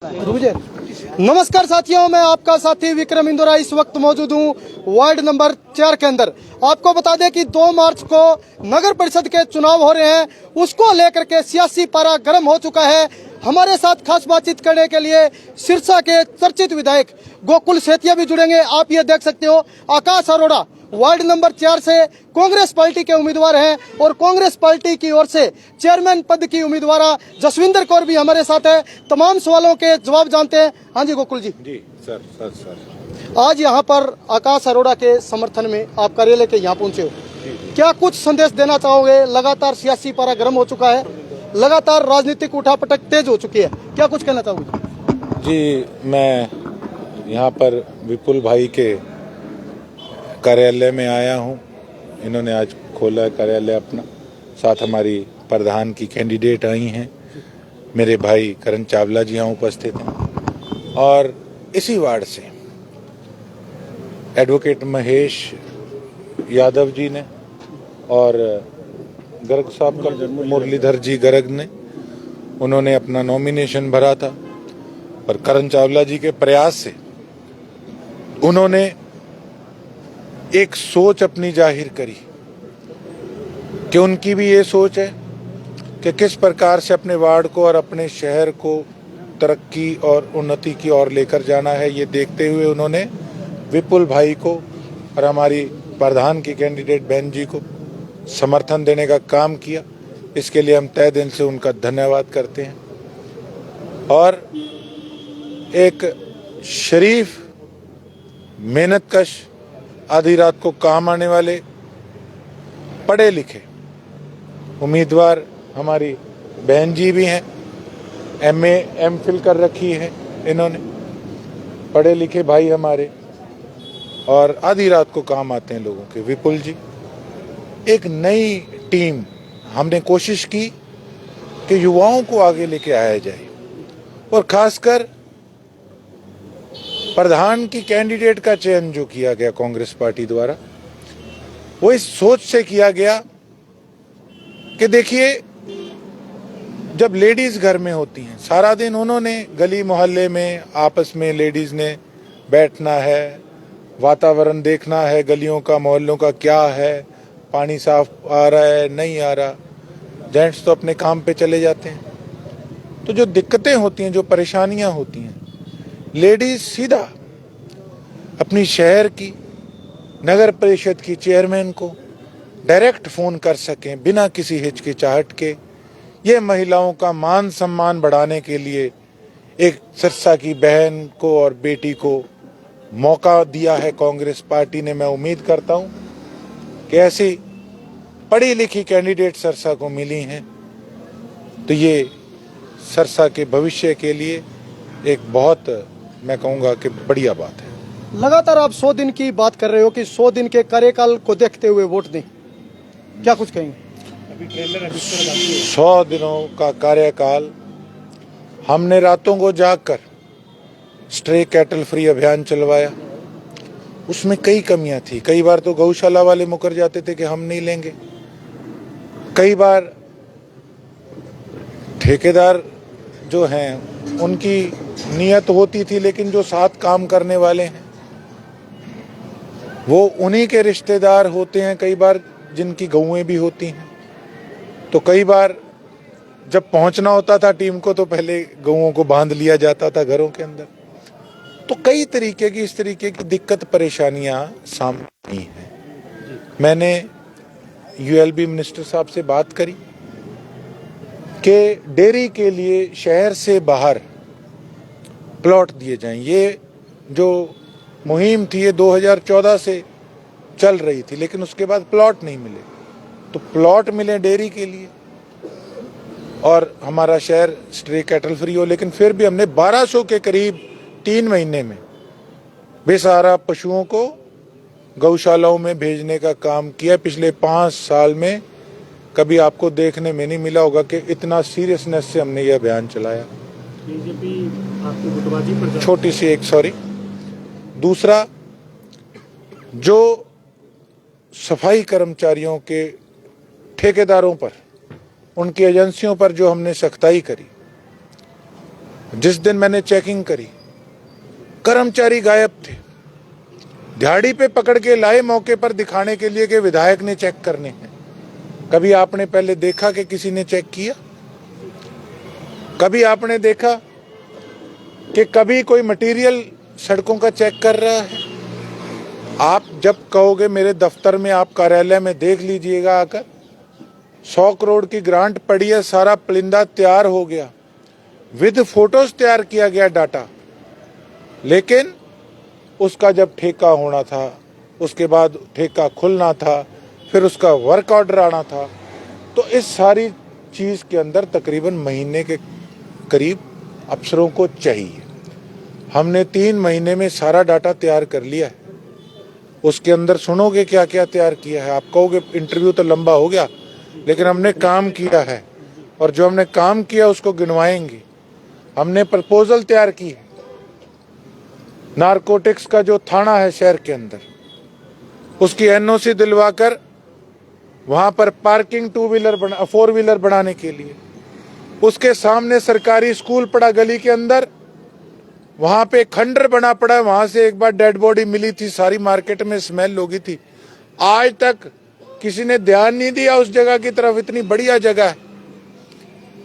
नमस्कार साथियों, मैं आपका साथी विक्रम इंदौरा इस वक्त मौजूद हूं वार्ड नंबर 4 के अंदर। आपको बता दें कि 2 मार्च को नगर परिषद के चुनाव हो रहे हैं, उसको लेकर के सियासी पारा गर्म हो चुका है। हमारे साथ खास बातचीत करने के लिए सिरसा के चर्चित विधायक गोकुल सेतिया भी जुड़ेंगे। आप ये देख सकते हो, आकाश अरोड़ा वार्ड नंबर 4 से कांग्रेस पार्टी के उम्मीदवार हैं और कांग्रेस पार्टी की ओर से चेयरमैन पद की उम्मीदवार जसविंदर कौर भी हमारे साथ है। तमाम सवालों के जवाब जानते हैं। हाँ जी गोकुल जी। जी सर। आज यहाँ पर आकाश अरोड़ा के समर्थन में आप कार्यालय के यहाँ पहुँचे हो, क्या कुछ संदेश देना चाहोगे? लगातार सियासी पारा गर्म हो चुका है, लगातार राजनीतिक उठापटक तेज हो चुकी है, क्या कुछ कहना चाहोगे? जी, मैं यहाँ पर विपुल भाई के कार्यालय में आया हूँ। इन्होंने आज खोला है कार्यालय अपना। साथ हमारी प्रधान की कैंडिडेट आई हैं, मेरे भाई करण चावला जी यहाँ उपस्थित हैं। और इसी वार्ड से एडवोकेट महेश यादव जी ने और गर्ग साहब का मुरलीधर जी गर्ग ने, उन्होंने अपना नॉमिनेशन भरा था। और करण चावला जी के प्रयास से उन्होंने एक सोच अपनी जाहिर करी कि उनकी भी ये सोच है कि किस प्रकार से अपने वार्ड को और अपने शहर को तरक्की और उन्नति की ओर लेकर जाना है। ये देखते हुए उन्होंने विपुल भाई को और हमारी प्रधान की कैंडिडेट बहन जी को समर्थन देने का काम किया। इसके लिए हम तहे दिल से उनका धन्यवाद करते हैं। और एक शरीफ, मेहनतकश, आधी रात को काम आने वाले, पढ़े लिखे उम्मीदवार हमारी बहन जी भी हैं। MA MPhil कर रखी है इन्होंने, पढ़े लिखे भाई हमारे और आधी रात को काम आते हैं लोगों के विपुल जी। एक नई टीम हमने कोशिश की कि युवाओं को आगे लेके आया जाए और खासकर प्रधान की कैंडिडेट का चयन जो किया गया कांग्रेस पार्टी द्वारा, वो इस सोच से किया गया कि देखिए, जब लेडीज घर में होती हैं, सारा दिन उन्होंने गली मोहल्ले में आपस में लेडीज ने बैठना है, वातावरण देखना है, गलियों का मोहल्लों का क्या है, पानी साफ आ रहा है नहीं आ रहा। जेंट्स तो अपने काम पे चले जाते हैं। तो जो दिक्कतें होती हैं, जो परेशानियां होती हैं, लेडीज सीधा अपनी शहर की नगर परिषद की चेयरमैन को डायरेक्ट फोन कर सकें बिना किसी हिचकिचाहट के। ये महिलाओं का मान सम्मान बढ़ाने के लिए एक सिरसा की बहन को और बेटी को मौका दिया है कांग्रेस पार्टी ने। मैं उम्मीद करता हूं कि ऐसी पढ़ी लिखी कैंडिडेट सिरसा को मिली हैं तो ये सिरसा के भविष्य के लिए एक बहुत, मैं कहूँगा कि बढ़िया बात है। लगातार आप 100 दिन की बात कर रहे हो कि 100 दिन के कार्यकाल को देखते हुए वोट दें, क्या कुछ कहेंगे? 100 दिनों का कार्यकाल हमने रातों को जागकर स्ट्रे कैटल फ्री अभियान चलवाया। उसमें कई कमियां थी। कई बार तो गौशाला वाले मुकर जाते थे कि हम नहीं लेंगे। कई बार ठेकेदार जो हैं उनकी नियत होती थी, लेकिन जो साथ काम करने वाले हैं वो उन्हीं के रिश्तेदार होते हैं, कई बार जिनकी गौएं भी होती हैं। तो कई बार जब पहुंचना होता था टीम को तो पहले गौओं को बांध लिया जाता था घरों के अंदर। तो कई तरीके की इस तरीके की दिक्कत परेशानियां सामने आई हैं। मैंने ULB मिनिस्टर साहब से बात करी कि डेयरी के लिए शहर से बाहर प्लॉट दिए जाएं। ये जो मुहिम थी ये 2014 से चल रही थी, लेकिन उसके बाद प्लॉट नहीं मिले। तो प्लॉट मिले डेयरी के लिए और हमारा शहर स्ट्रे कैटल फ्री हो। लेकिन फिर भी हमने 1200 के करीब 3 महीने में बेसहारा पशुओं को गौशालाओं में भेजने का काम किया। पिछले 5 साल में कभी आपको देखने में नहीं मिला होगा कि इतना सीरियसनेस से हमने ये अभियान चलाया। छोटी सी एक दूसरा, जो सफाई कर्मचारियों के ठेकेदारों पर, उनकी एजेंसियों पर जो हमने सख्ताई करी, जिस दिन मैंने चेकिंग करी, कर्मचारी गायब थे। दिहाड़ी पे पकड़ के लाए मौके पर दिखाने के लिए कि विधायक ने चेक करने हैं। कभी आपने पहले देखा कि किसी ने चेक किया? कभी आपने देखा कि कभी कोई मटेरियल सड़कों का चेक कर रहा है? आप जब कहोगे मेरे दफ्तर में, आप कार्यालय में देख लीजिएगा आकर, 100 करोड़ की ग्रांट पड़ी है, सारा परिंदा तैयार हो गया, विद फोटोज तैयार किया गया डाटा, लेकिन उसका जब ठेका होना था, उसके बाद ठेका खुलना था, फिर उसका वर्क ऑर्डर आना था, तो इस सारी चीज के अंदर तकरीबन महीने के करीब अफसरों को चाहिए। हमने 3 महीने में सारा डाटा तैयार कर लिया है। उसके अंदर सुनोगे क्या क्या तैयार किया है। आप कहोगे इंटरव्यू तो लंबा हो गया, लेकिन हमने काम किया है, और जो हमने काम किया उसको गिनवाएंगे। हमने प्रपोजल तैयार की है। नारकोटिक्स का जो थाना है शहर के अंदर, उसकी एनओसी दिलवाकर वहां पर पार्किंग 4 व्हीलर बनाने के लिए, उसके सामने सरकारी स्कूल पड़ा गली के अंदर, वहां पे खंडर बना पड़ा है, वहां से एक बार डेड बॉडी मिली थी, सारी मार्केट में स्मेल होगी थी। आज तक किसी ने ध्यान नहीं दिया उस जगह की तरफ। इतनी बढ़िया जगह है,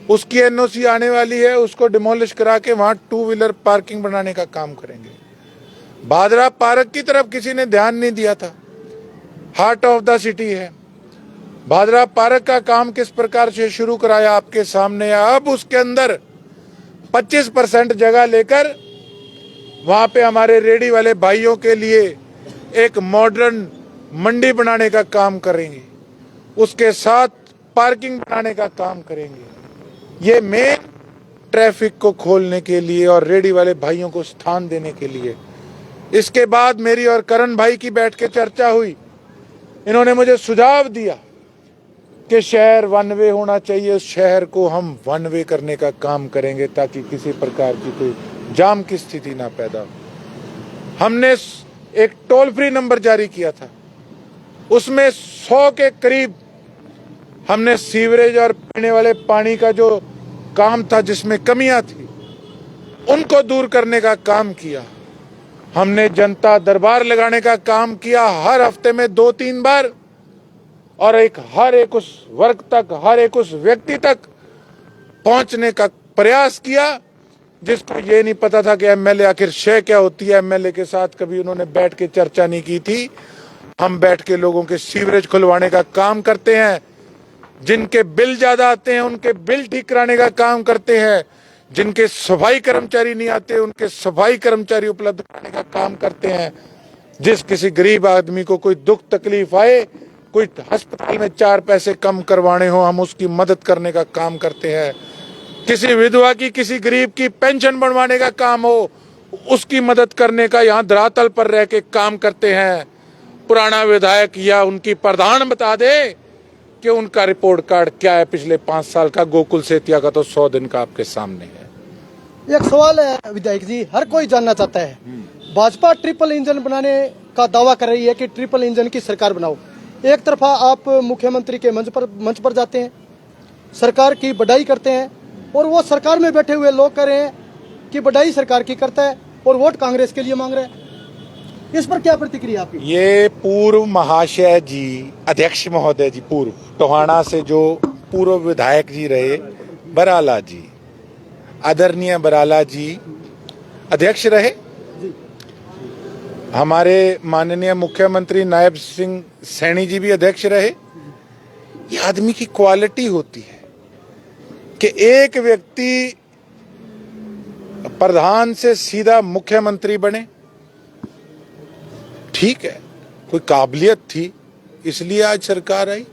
उसकी एनओसी आने वाली है, उसको डिमोलिश करा के वहां 2 व्हीलर पार्किंग बनाने का काम करेंगे। भादरा पार्क की तरफ किसी ने ध्यान नहीं दिया था, हार्ट ऑफ द सिटी है। भादरा पार्क का काम किस प्रकार से शुरू कराया आपके सामने। अब उसके अंदर 25% जगह लेकर वहां पे हमारे रेडी वाले भाइयों के लिए एक मॉडर्न मंडी बनाने का काम करेंगे, उसके साथ पार्किंग बनाने का काम करेंगे। ये मेन ट्रैफिक को खोलने के लिए और रेडी वाले भाइयों को स्थान देने के लिए। इसके बाद मेरी और करण भाई की बैठ के चर्चा हुई। इन्होंने मुझे सुझाव दिया कि शहर वन वे होना चाहिए, उस शहर को हम वन वे करने का काम करेंगे ताकि किसी प्रकार की कोई जाम की स्थिति ना पैदा हो। हमने एक टोल फ्री नंबर जारी किया था, उसमें 100 के करीब हमने सीवरेज और पीने वाले पानी का जो काम था जिसमें कमियां थी उनको दूर करने का काम किया। हमने जनता दरबार लगाने का काम किया, हर हफ्ते में 2-3 बार, और हर एक उस वर्ग तक, हर एक उस व्यक्ति तक पहुंचने का प्रयास किया जिसको ये नहीं पता था कि एमएलए आखिर शय क्या होती है। एमएलए के साथ कभी उन्होंने बैठ के चर्चा नहीं की थी। हम बैठ के लोगों के सीवरेज खुलवाने का काम करते हैं, जिनके बिल ज्यादा आते हैं उनके बिल ठीक कराने का काम करते हैं, जिनके सफाई कर्मचारी नहीं आते उनके सफाई कर्मचारी उपलब्ध कराने का काम करते हैं। जिस किसी गरीब आदमी को कोई दुख तकलीफ आए, कोई अस्पताल में 4 पैसे कम करवाने हो, हम उसकी मदद करने का काम करते हैं। किसी विधवा की, किसी गरीब की पेंशन बढ़वाने का काम हो, उसकी मदद करने का यहाँ धरातल पर रह के काम करते हैं। पुराना विधायक या उनकी प्रधान बता दे कि उनका रिपोर्ट कार्ड क्या है पिछले 5 साल का। गोकुल सेतिया का तो 100 दिन का आपके सामने है। एक सवाल है विधायक जी, हर कोई जानना चाहता है, भाजपा ट्रिपल इंजन बनाने का दावा कर रही है कि ट्रिपल इंजन की सरकार बनाओ। एक तरफा आप मुख्यमंत्री के मंच पर जाते हैं, सरकार की बड़ाई करते हैं, और वो सरकार में बैठे हुए लोग कह रहे हैं कि बड़ाई सरकार की करता है और वोट कांग्रेस के लिए मांग रहे हैं। इस पर क्या प्रतिक्रिया आपकी? ये पूर्व महाशय जी, अध्यक्ष महोदय जी, पूर्व टोहाना से जो पूर्व विधायक जी रहे, बराला जी, आदरणीय बराला जी अध्यक्ष रहे। हमारे माननीय मुख्यमंत्री नायब सिंह सैनी जी भी अध्यक्ष रहे। ये आदमी की क्वालिटी होती है कि एक व्यक्ति प्रधान से सीधा मुख्यमंत्री बने। ठीक है, कोई काबिलियत थी इसलिए आज सरकार आई।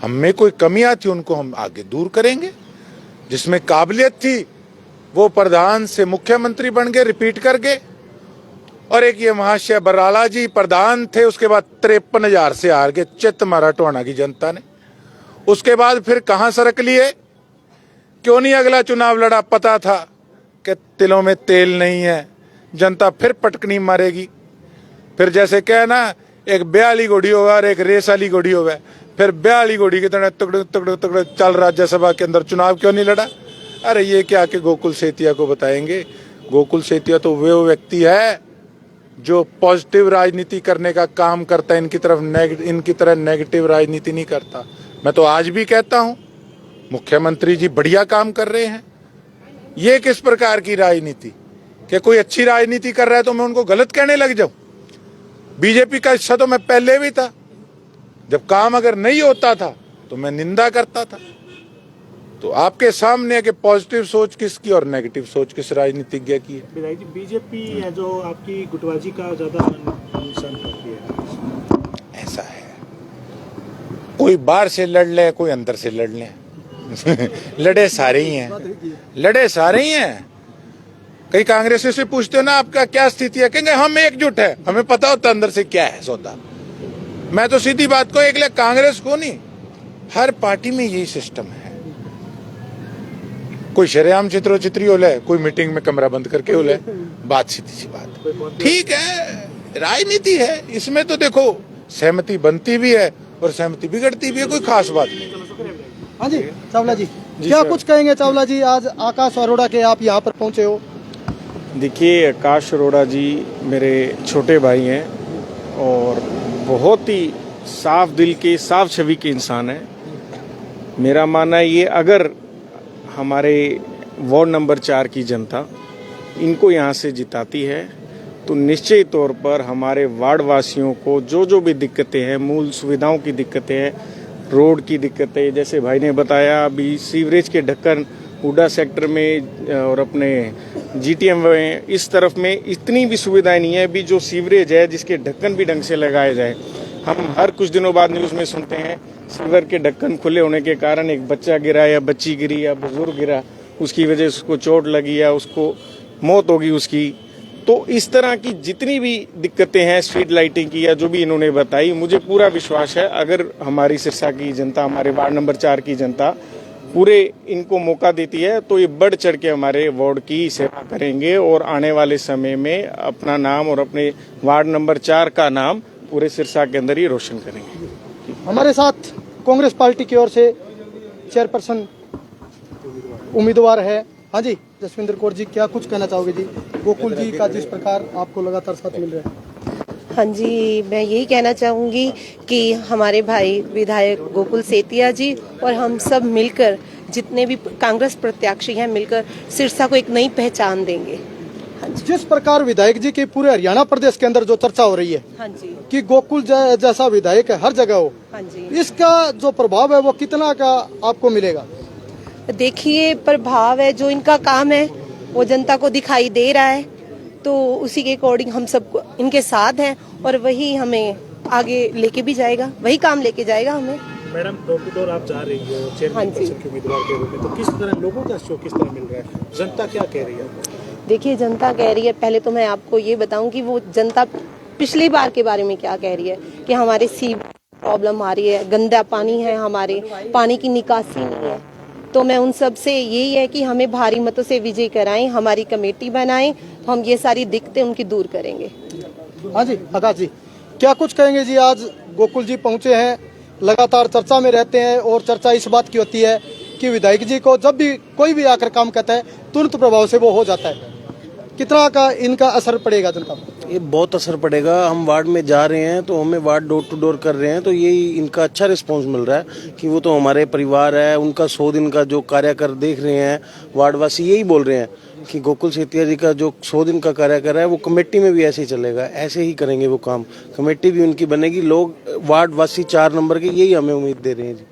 हम में कोई कमियां थी उनको हम आगे दूर करेंगे। जिसमें काबिलियत थी वो प्रधान से मुख्यमंत्री बन गए, रिपीट कर गए। और एक ये महाशय बराला जी प्रधान थे, उसके बाद 53,000 से हार गए, चित्त मारा टोहाना की जनता ने। उसके बाद फिर कहां सरक लिए, क्यों नहीं अगला चुनाव लड़ा, पता था कि तिलों में तेल नहीं है, जनता फिर पटकनी मारेगी। फिर जैसे कहना एक ब्याह वाली घोड़ी होगा और एक रेस वाली घोड़ी होगा, फिर ब्याह वाली घोड़ी की तरह तगड़े तगड़े तगड़े चल राज्यसभा के अंदर चुनाव क्यों नहीं लड़ा। अरे ये क्या कि गोकुल सेतिया को बताएंगे? गोकुल सेतिया तो वो व्यक्ति है जो पॉजिटिव राजनीति करने का काम करता है, इनकी तरह नेगेटिव राजनीति नहीं करता। मैं तो आज भी कहता हूं मुख्यमंत्री जी बढ़िया काम कर रहे हैं। ये किस प्रकार की राजनीति कि कोई अच्छी राजनीति कर रहा है तो मैं उनको गलत कहने लग जाऊं? बीजेपी का हिस्सा तो मैं पहले भी था। जब काम अगर नहीं होता था तो मैं निंदा करता था। तो आपके सामने है कि पॉजिटिव सोच किसकी और नेगेटिव सोच किस राजनीतिज्ञ की है। विधायक जी, बीजेपी है जो आपकी गुटबाजी का ज्यादा अनुसरण करती है। ऐसा है, कोई बाहर से लड़ ले, कोई अंदर से लड़ ले। लड़े सारे ही हैं, लड़े सारे ही हैं। कई कांग्रेसी से पूछते हो ना आपका क्या स्थिति है, कहेंगे हम एकजुट है, हमें पता होता अंदर से क्या है सौदा। मैं तो सीधी बात को, एक कांग्रेस को नहीं, हर पार्टी में यही सिस्टम है। कोई शरेआम चित्रोचित्री हो ले, कोई मीटिंग में कमरा बंद करके हो ले, बात सीधी सी बात। ठीक है, राजनीति है, इसमें तो देखो सहमति बनती भी है और सहमति बिगड़ती भी है, कोई खास बात नहीं। हाँ जी चावला जी, क्या कुछ कहेंगे चावला जी? आज आकाश अरोड़ा के आप यहाँ पर पहुंचे हो। देखिए, आकाश अरोड़ा जी मेरे छोटे भाई हैं और बहुत ही साफ दिल के, साफ छवि के इंसान हैं। मेरा मानना ये, अगर हमारे वार्ड नंबर 4 की जनता इनको यहाँ से जिताती है तो निश्चित तौर पर हमारे वार्ड वासियों को जो भी दिक्कतें हैं, मूल सुविधाओं की दिक्कतें हैं, रोड की दिक्कतें, जैसे भाई ने बताया अभी सीवरेज के ढक्कन हुडा सेक्टर में और अपने जीटीएम में इस तरफ में इतनी भी सुविधाएं नहीं है। अभी जो सीवरेज है जिसके ढक्कन भी ढंग से लगाए जाए। हम हर कुछ दिनों बाद न्यूज़ में सुनते हैं सीवर के ढक्कन खुले होने के कारण एक बच्चा गिरा या बच्ची गिरी या बुजुर्ग गिरा, उसकी वजह से उसको चोट लगी या उसको मौत होगी उसकी। तो इस तरह की जितनी भी दिक्कतें हैं, स्ट्रीट लाइटिंग की या जो भी इन्होंने बताई, मुझे पूरा विश्वास है अगर हमारी सिरसा की जनता, हमारे वार्ड नंबर 4 की जनता पूरे इनको मौका देती है तो ये बढ़ चढ़ के हमारे वार्ड की सेवा करेंगे और आने वाले समय में अपना नाम और अपने वार्ड नंबर 4 का नाम पूरे सिरसा के अंदर ही रोशन करेंगे। हमारे साथ कांग्रेस पार्टी की ओर से चेयरपर्सन उम्मीदवार है। हाँ जी जसविंदर कौर जी, क्या कुछ कहना चाहोगे जी? गोकुल जी का जिस प्रकार आपको लगातार साथ मिल रहा है। हाँ जी, मैं यही कहना चाहूँगी कि हमारे भाई विधायक गोकुल सेतिया जी और हम सब मिलकर, जितने भी कांग्रेस प्रत्याशी हैं, मिलकर सिरसा को एक नई पहचान देंगे। हाँ जी। जिस प्रकार विधायक जी की पूरे हरियाणा प्रदेश के अंदर जो चर्चा हो रही है, हाँ जी, कि गोकुल जैसा विधायक है हर जगह हो, हाँ जी, इसका जो प्रभाव है वो कितना का आपको मिलेगा? देखिए प्रभाव है, जो इनका काम है वो जनता को दिखाई दे रहा है, तो उसी के अकॉर्डिंग हम सब इनके साथ हैं और वही हमें आगे लेके भी जाएगा, वही काम लेके जाएगा हमें। मैडम, डोर टू डोर आप जा रही हो चेयरमैन पर्सन के उम्मीदवार के रूप में, तो किस तरह लोगों का शो किस तरह मिल रहा है, जनता क्या कह रही है? देखिए जनता कह रही है, पहले तो मैं आपको ये बताऊं कि वो जनता पिछली बार के बारे में क्या कह रही है कि हमारे सी प्रॉब्लम आ रही है, गंदा पानी है, हमारे पानी की निकासी नहीं है। तो मैं उन सब से यही है कि हमें भारी मतों से विजय कराएं, हमारी कमेटी बनाएं, तो हम ये सारी दिक्कतें उनकी दूर करेंगे। हाँ जी आकाश जी, क्या कुछ कहेंगे जी? आज गोकुल जी पहुंचे हैं, लगातार चर्चा में रहते हैं और चर्चा इस बात की होती है कि विधायक जी को जब भी कोई भी आकर काम कहता है तुरंत प्रभाव से वो हो जाता है। कितना का इनका असर पड़ेगा जनता पर? ये बहुत असर पड़ेगा। हम वार्ड में जा रहे हैं तो हमें वार्ड डोर टू डोर कर रहे हैं, तो यही इनका अच्छा रिस्पांस मिल रहा है कि वो तो हमारे परिवार है। उनका 100 दिन का जो कार्य कर देख रहे हैं वार्डवासी, यही बोल रहे हैं कि गोकुल सेतिया जी का जो 100 दिन का कार्य कर रहा है वो कमेटी में भी ऐसे ही चलेगा, ऐसे ही करेंगे वो काम, कमेटी भी उनकी बनेगी। लोग वार्डवासी 4 नंबर के यही हमें उम्मीद दे रहे हैं जी।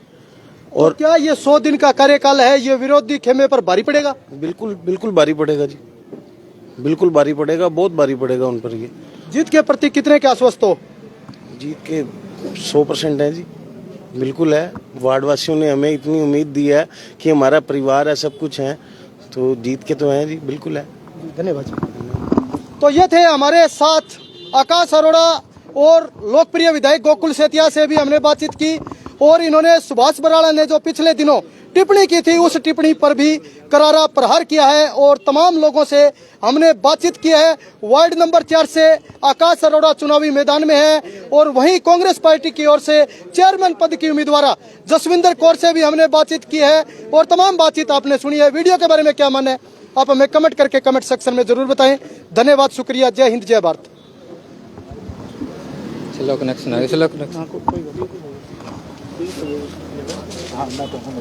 और क्या ये 100 दिन का कार्यकाल है, ये विरोधी खेमे पर भारी पड़ेगा? बिल्कुल बिल्कुल भारी पड़ेगा जी, बिल्कुल भारी पड़ेगा, बहुत भारी पड़ेगा उन पर। ये जीत के प्रति कितने के आश्वस्त हो? जीत के 100% है जी, बिल्कुल है। वार्डवासियों ने हमें इतनी उम्मीद दी है कि हमारा परिवार है, सब कुछ है, तो जीत के तो हैं जी, बिल्कुल है। धन्यवाद। तो ये थे हमारे साथ आकाश अरोड़ा और लोकप्रिय विधायक गोकुल सेतिया से भी हमने बातचीत की और इन्होंने सुभाष बराड़ा ने जो पिछले दिनों टिप्पणी की थी, उस टिप्पणी पर भी करारा प्रहार किया है और तमाम लोगों से हमने बातचीत की है। वार्ड नंबर 4 से आकाश अरोड़ा चुनावी मैदान में है और वहीं कांग्रेस पार्टी की ओर से चेयरमैन पद की उम्मीदवार जसविंदर कौर से भी हमने बातचीत की है और तमाम बातचीत आपने सुनी है। वीडियो के बारे में क्या माने आप हमें कमेंट करके कमेंट सेक्शन में जरूर बताएं। धन्यवाद, शुक्रिया, जय हिंद, जय भारत। स्लो कनेक्शन है, स्लो कनेक्शन। हाँ, मैं तो हूँ